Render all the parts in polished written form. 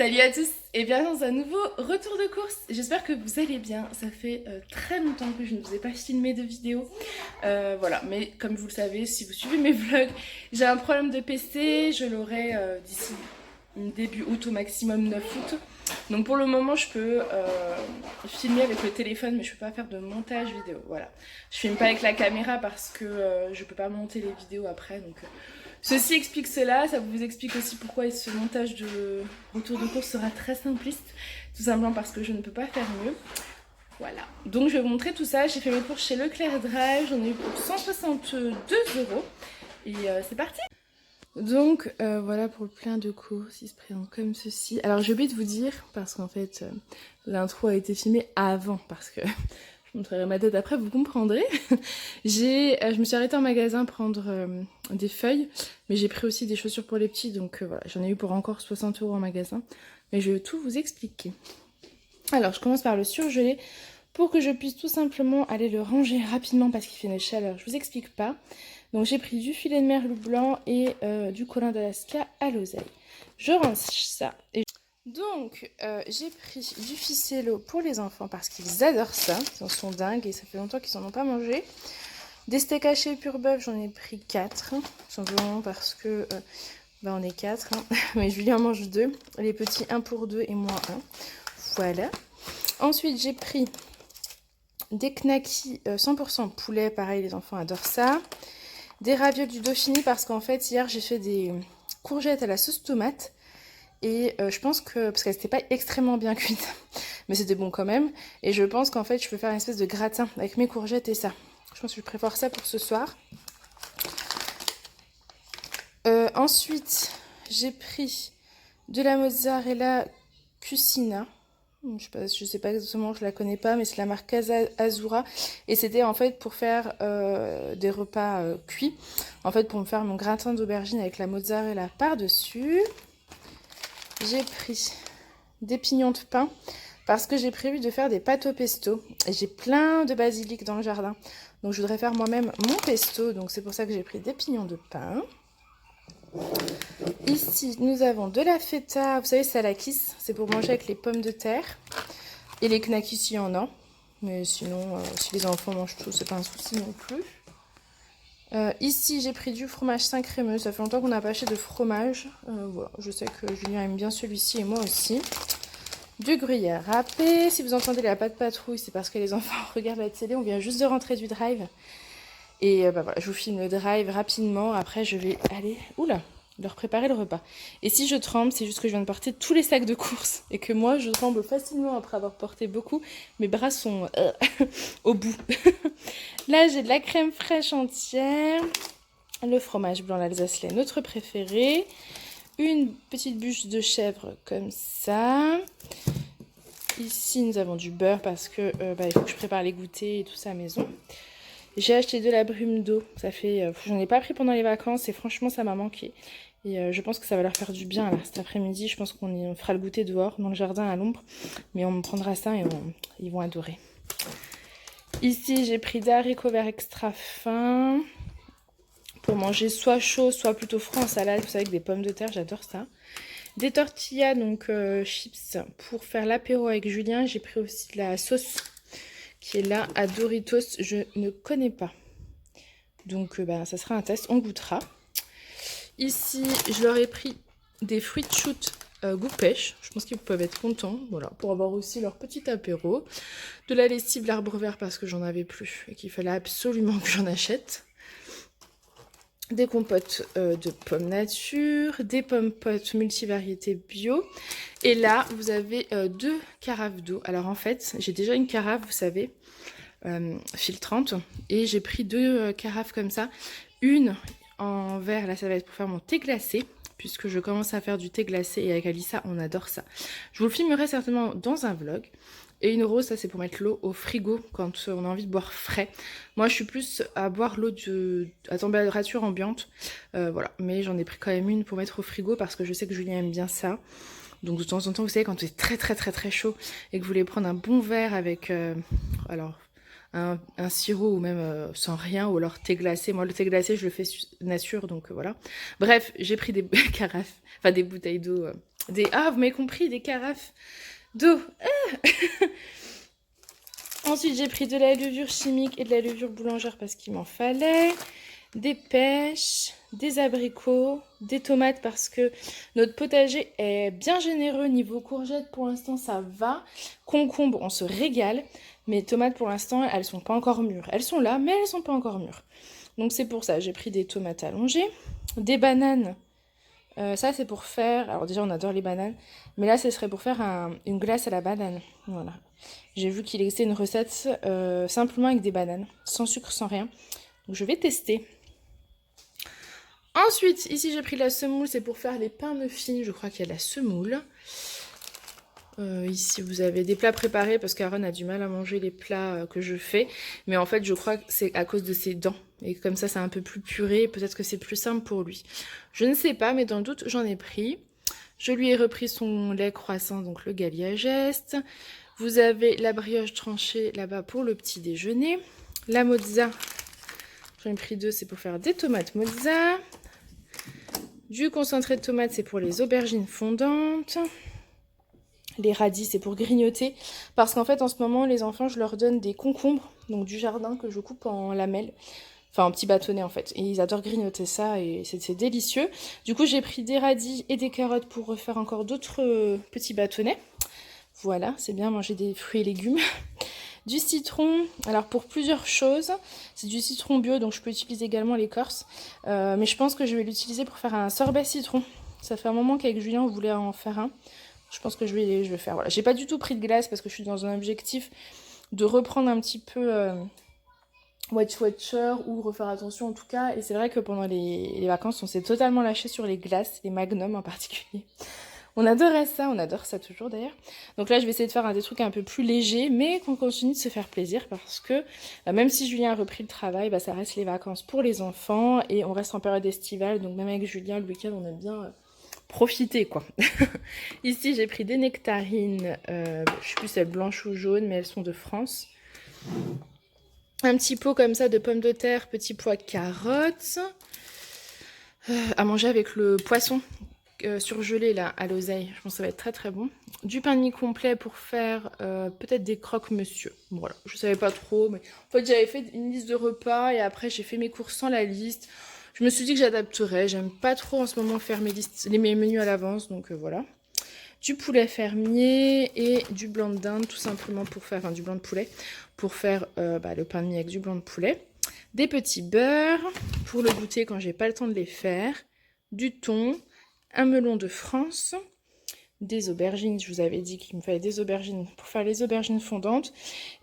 Salut à tous et bienvenue dans un nouveau retour de course. J'espère que vous allez bien. Ça fait très longtemps que je ne vous ai pas filmé de vidéo. Voilà, mais comme vous le savez, si vous suivez mes vlogs, j'ai un problème de PC. Je l'aurai d'ici début août au maximum 9 août. Donc pour le moment, je peux filmer avec le téléphone, mais je peux pas faire de montage vidéo. Voilà, je filme pas avec la caméra parce que je peux pas monter les vidéos après. Donc ceci explique cela, ça vous explique aussi pourquoi ce montage de retour de course sera très simpliste, tout simplement parce que je ne peux pas faire mieux. Voilà, donc je vais vous montrer tout ça, j'ai fait mes courses chez Leclerc Drive, j'en ai eu pour 162 € et c'est parti. Donc voilà pour le plein de courses, il se présente comme ceci. Alors j'ai oublié de vous dire, parce qu'en fait l'intro a été filmée avant, parce que je montrerai ma tête après, vous comprendrez. Je me suis arrêtée en magasin prendre des feuilles, mais j'ai pris aussi des chaussures pour les petits, donc voilà, j'en ai eu pour encore 60 € en magasin. Mais je vais tout vous expliquer. Alors, je commence par le surgelé, pour que je puisse tout simplement aller le ranger rapidement parce qu'il fait une chaleur, je vous explique pas. Donc j'ai pris du filet de merlu blanc et du colin d'Alaska à l'oseille. Je range ça. Donc, j'ai pris du ficello pour les enfants parce qu'ils adorent ça. Ils en sont dingues et ça fait longtemps qu'ils n'en ont pas mangé. Des steaks hachés pur bœuf, j'en ai pris 4. Simplement parce que on est 4. Hein. Mais Julien en mange 2. Les petits 1 pour 2 et moi 1. Voilà. Ensuite, j'ai pris des knackis 100% poulet. Pareil, les enfants adorent ça. Des ravioles du Dauphiny parce qu'en fait, hier, j'ai fait des courgettes à la sauce tomate. Et je pense que, parce qu'elle n'était pas extrêmement bien cuite, mais c'était bon quand même. Et je pense qu'en fait, je peux faire une espèce de gratin avec mes courgettes et ça. Je pense que je prépare ça pour ce soir. Ensuite, j'ai pris de la mozzarella cucina. Je sais pas exactement, je la connais pas, mais c'est la marque Casa Azura. Et c'était en fait pour faire des repas cuits. En fait, pour me faire mon gratin d'aubergine avec la mozzarella par-dessus. J'ai pris des pignons de pain parce que j'ai prévu de faire des pâtes au pesto. Et j'ai plein de basilic dans le jardin. Donc je voudrais faire moi-même mon pesto. Donc c'est pour ça que j'ai pris des pignons de pain. Ici, nous avons de la feta. Vous savez, c'est à la kiss. C'est pour manger avec les pommes de terre. Et les knackis, s'il y en a. Mais sinon, si les enfants mangent tout, c'est pas un souci non plus. Ici, j'ai pris du fromage saint crémeux. Ça fait longtemps qu'on n'a pas acheté de fromage. Voilà, je sais que Julien aime bien celui-ci et moi aussi. Du gruyère râpé. Si vous entendez la patte patrouille, c'est parce que les enfants regardent la télé. On vient juste de rentrer du drive. Et voilà, je vous filme le drive rapidement. Après, je vais aller leur préparer le repas. Et si je tremble, c'est juste que je viens de porter tous les sacs de courses. Et que moi, je tremble facilement après avoir porté beaucoup. Mes bras sont au bout. Là, j'ai de la crème fraîche entière. Le fromage blanc, l'Alsace lait, notre préféré. Une petite bûche de chèvre comme ça. Ici, nous avons du beurre parce que il faut que je prépare les goûters et tout ça à la maison. J'ai acheté de la brume d'eau. Ça fait, j'en ai pas pris pendant les vacances et franchement, ça m'a manqué. Et je pense que ça va leur faire du bien là cet après-midi. Je pense qu'on fera le goûter dehors, dans le jardin à l'ombre. Mais on me prendra ça et ils vont adorer. Ici, j'ai pris des haricots verts extra fins. Pour manger soit chaud, soit plutôt froid en salade. Vous savez, avec des pommes de terre, j'adore ça. Des tortillas, donc chips, pour faire l'apéro avec Julien. J'ai pris aussi de la sauce qui est là à Doritos. Je ne connais pas. Donc ça sera un test, on goûtera. Ici, je leur ai pris des fruits de shoot goût pêche. Je pense qu'ils peuvent être contents, voilà, pour avoir aussi leur petit apéro. De la lessive l'arbre vert parce que j'en avais plus et qu'il fallait absolument que j'en achète. Des compotes de pommes nature, des pommes potes multivariétés bio. Et là, vous avez 2 carafes d'eau. Alors en fait, j'ai déjà une carafe, vous savez, filtrante. Et j'ai pris 2 carafes comme ça. Une en verre, là ça va être pour faire mon thé glacé. Puisque je commence à faire du thé glacé et avec Alissa, on adore ça. Je vous le filmerai certainement dans un vlog. Et une rose, ça c'est pour mettre l'eau au frigo quand on a envie de boire frais. Moi je suis plus à boire l'eau à température ambiante. Voilà, mais j'en ai pris quand même une pour mettre au frigo parce que je sais que Julien aime bien ça. Donc de temps en temps, vous savez, quand c'est très chaud et que vous voulez prendre un bon verre avec un sirop ou même sans rien, ou alors thé glacé. Moi le thé glacé je le fais nature, donc voilà. Bref, j'ai pris des carafes, enfin des bouteilles d'eau Ah, vous m'avez compris, des carafes d'eau. Ensuite, j'ai pris de la levure chimique et de la levure boulangère parce qu'il m'en fallait. Des pêches, des abricots, des tomates parce que notre potager est bien généreux niveau courgettes. Pour l'instant, ça va. Concombre, on se régale. Mais tomates, pour l'instant, elles sont pas encore mûres. Elles sont là, mais elles sont pas encore mûres. Donc c'est pour ça, j'ai pris des tomates allongées, des bananes. Ça, c'est pour faire... Alors déjà, on adore les bananes. Mais là, ce serait pour faire une glace à la banane. Voilà. J'ai vu qu'il existait une recette simplement avec des bananes. Sans sucre, sans rien. Donc je vais tester. Ensuite, ici, j'ai pris la semoule. C'est pour faire les pains muffins. Je crois qu'il y a de la semoule. Ici, vous avez des plats préparés parce qu'Aaron a du mal à manger les plats que je fais. Mais en fait, je crois que c'est à cause de ses dents. Et comme ça, c'est un peu plus puré. Peut-être que c'est plus simple pour lui. Je ne sais pas, mais dans le doute, j'en ai pris. Je lui ai repris son lait croissant, donc le Gallia à geste. Vous avez la brioche tranchée là-bas pour le petit déjeuner. La mozza, j'en ai pris 2, c'est pour faire des tomates mozza. Du concentré de tomates, c'est pour les aubergines fondantes. Les radis, c'est pour grignoter. Parce qu'en fait, en ce moment, les enfants, je leur donne des concombres, donc du jardin que je coupe en lamelles. Enfin, en petits bâtonnets, en fait. Et ils adorent grignoter ça et c'est délicieux. Du coup, j'ai pris des radis et des carottes pour refaire encore d'autres petits bâtonnets. Voilà, c'est bien manger des fruits et légumes. Du citron, alors pour plusieurs choses. C'est du citron bio, donc je peux utiliser également l'écorce. Mais je pense que je vais l'utiliser pour faire un sorbet citron. Ça fait un moment qu'avec Julien, on voulait en faire un. Je pense que je vais faire. Voilà. J'ai pas du tout pris de glace parce que je suis dans un objectif de reprendre un petit peu Watch Watcher ou refaire attention en tout cas. Et c'est vrai que pendant les vacances, on s'est totalement lâché sur les glaces, les magnums en particulier. On adorait ça, on adore ça toujours d'ailleurs. Donc là, je vais essayer de faire des trucs un peu plus légers, mais qu'on continue de se faire plaisir parce que même si Julien a repris le travail, ça reste les vacances pour les enfants et on reste en période estivale. Donc même avec Julien, le week-end, on aime bien profiter quoi. Ici, j'ai pris des nectarines, je sais plus si elles blanches ou jaunes, mais elles sont de France. Un petit pot comme ça de pommes de terre, petits pois, carottes. À manger avec le poisson surgelé là à l'oseille. Je pense que ça va être très très bon. Du pain de mie complet pour faire peut-être des croque-monsieur. Voilà, je savais pas trop, mais en fait j'avais fait une liste de repas et après j'ai fait mes courses sans la liste. Je me suis dit que j'adapterais. J'aime pas trop en ce moment faire mes menus à l'avance, donc voilà. Du poulet fermier et du blanc de dinde tout simplement pour faire, enfin du blanc de poulet, pour faire le pain de mie avec du blanc de poulet. Des petits beurres pour le goûter quand j'ai pas le temps de les faire. Du thon, un melon de France, des aubergines, je vous avais dit qu'il me fallait des aubergines pour faire les aubergines fondantes.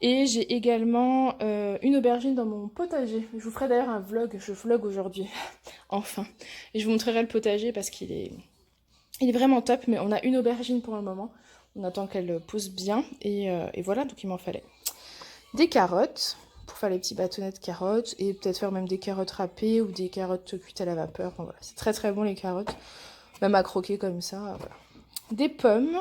Et j'ai également une aubergine dans mon potager. Je vous ferai d'ailleurs un vlog, je vlog aujourd'hui, enfin. Et je vous montrerai le potager parce qu'il est vraiment top, mais on a une aubergine pour le moment. On attend qu'elle pousse bien et voilà, donc il m'en fallait. Des carottes, pour faire les petits bâtonnets de carottes et peut-être faire même des carottes râpées ou des carottes cuites à la vapeur. Enfin, voilà. C'est très très bon les carottes, même à croquer comme ça. Voilà. Des pommes,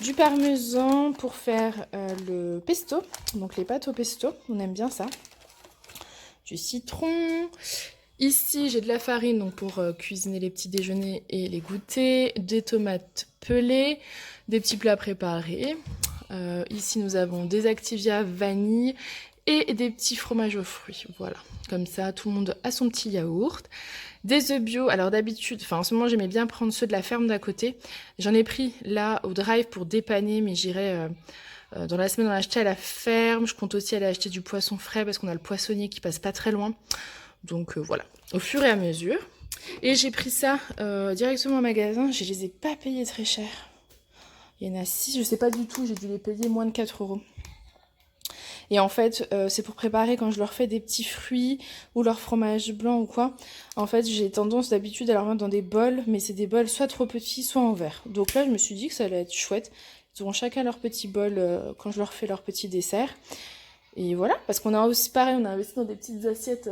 du parmesan pour faire le pesto, donc les pâtes au pesto, on aime bien ça. Du citron. Ici, j'ai de la farine donc pour cuisiner les petits déjeuners et les goûters, des tomates pelées, des petits plats préparés. Ici, nous avons des Activia vanille et des petits fromages aux fruits. Voilà, comme ça, tout le monde a son petit yaourt. Des œufs bio. Alors d'habitude, en ce moment, j'aimais bien prendre ceux de la ferme d'à côté. J'en ai pris là au drive pour dépanner, mais j'irai dans la semaine en acheter à la ferme. Je compte aussi aller acheter du poisson frais parce qu'on a le poissonnier qui passe pas très loin. Donc voilà, au fur et à mesure. Et j'ai pris ça directement au magasin. Je les ai pas payés très cher. Il y en a 6, je sais pas du tout. J'ai dû les payer moins de 4 €. Et en fait, c'est pour préparer quand je leur fais des petits fruits ou leur fromage blanc ou quoi. En fait, j'ai tendance d'habitude à leur mettre dans des bols, mais c'est des bols soit trop petits, soit en verre. Donc là, je me suis dit que ça allait être chouette. Ils auront chacun leur petit bol quand je leur fais leur petit dessert. Et voilà, parce qu'on a aussi pareil, on a investi dans des petites assiettes,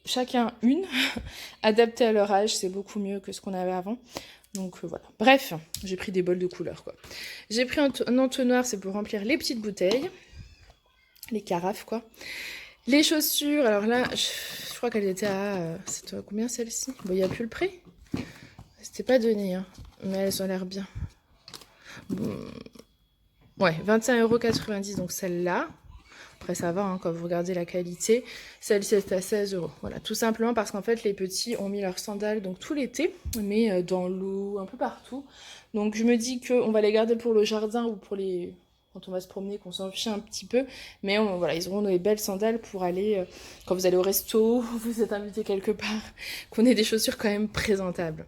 chacun une, adaptées à leur âge, c'est beaucoup mieux que ce qu'on avait avant. Donc voilà. Bref, j'ai pris des bols de couleur quoi. J'ai pris un entonnoir, c'est pour remplir les petites bouteilles. Les carafes quoi. Les chaussures, alors là, je crois qu'elle était à... c'est combien celle-ci? Bon, il n'y a plus le prix. C'était pas donné, hein, mais elles ont l'air bien. Ouais, 21,90 €, donc celle-là. Après, ça va, hein, quand vous regardez la qualité. Celle-ci est à 16 €. Voilà, tout simplement parce qu'en fait, les petits ont mis leurs sandales donc tout l'été, mais dans l'eau, un peu partout. Donc, je me dis qu'on va les garder pour le jardin ou pour les... quand on va se promener, qu'on s'en fiche un petit peu. Mais voilà, ils auront des belles sandales pour aller... quand vous allez au resto, vous êtes invité quelque part, qu'on ait des chaussures quand même présentables.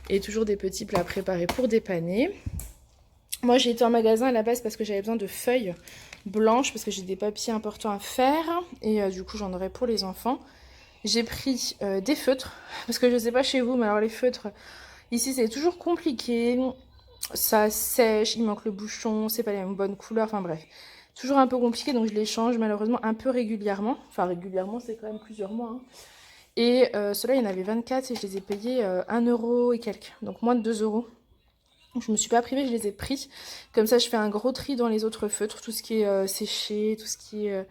Et toujours des petits plats préparés pour dépanner. Moi, j'ai été en magasin à la base parce que j'avais besoin de feuilles blanches, parce que j'ai des papiers importants à faire. Et du coup, j'en aurai pour les enfants. J'ai pris des feutres, parce que je sais pas chez vous, mais alors les feutres, ici, c'est toujours compliqué. Ça sèche, il manque le bouchon, c'est pas les mêmes bonnes couleurs, enfin bref. Toujours un peu compliqué, donc je les change malheureusement un peu régulièrement. Enfin, régulièrement, c'est quand même plusieurs mois. Hein. Et ceux-là, il y en avait 24 et je les ai payés 1 € et quelques, donc moins de 2 €. Je me suis pas privée, je les ai pris. Comme ça, je fais un gros tri dans les autres feutres. Tout ce qui est séché, tout ce qui est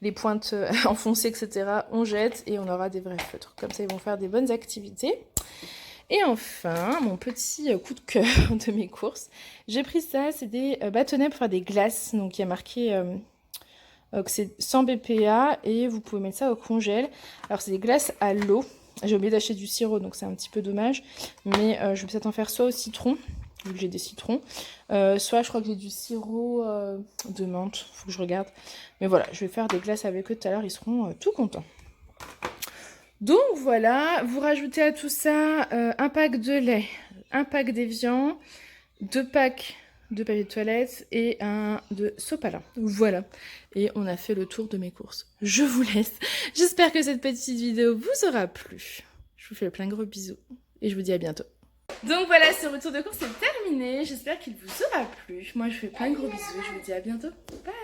les pointes enfoncées, etc. On jette et on aura des vrais feutres. Comme ça, ils vont faire des bonnes activités. Et enfin, mon petit coup de cœur de mes courses. J'ai pris ça, c'est des bâtonnets pour faire des glaces. Donc, il y a marqué que c'est 100 BPA et vous pouvez mettre ça au congèle. Alors, c'est des glaces à l'eau. J'ai oublié d'acheter du sirop, donc c'est un petit peu dommage. Mais je vais peut-être en faire soit au citron, vu que j'ai des citrons. Soit je crois que j'ai du sirop de menthe, faut que je regarde. Mais voilà, je vais faire des glaces avec eux tout à l'heure, ils seront tout contents. Donc voilà, vous rajoutez à tout ça un pack de lait, un pack d'évian, 2 packs de papier de toilette et un de sopalin. Voilà, et on a fait le tour de mes courses. Je vous laisse. J'espère que cette petite vidéo vous aura plu. Je vous fais plein de gros bisous et je vous dis à bientôt. Donc voilà, ce retour de course est terminé. J'espère qu'il vous aura plu. Moi, je vous fais plein de gros bisous et je vous dis à bientôt. Bye!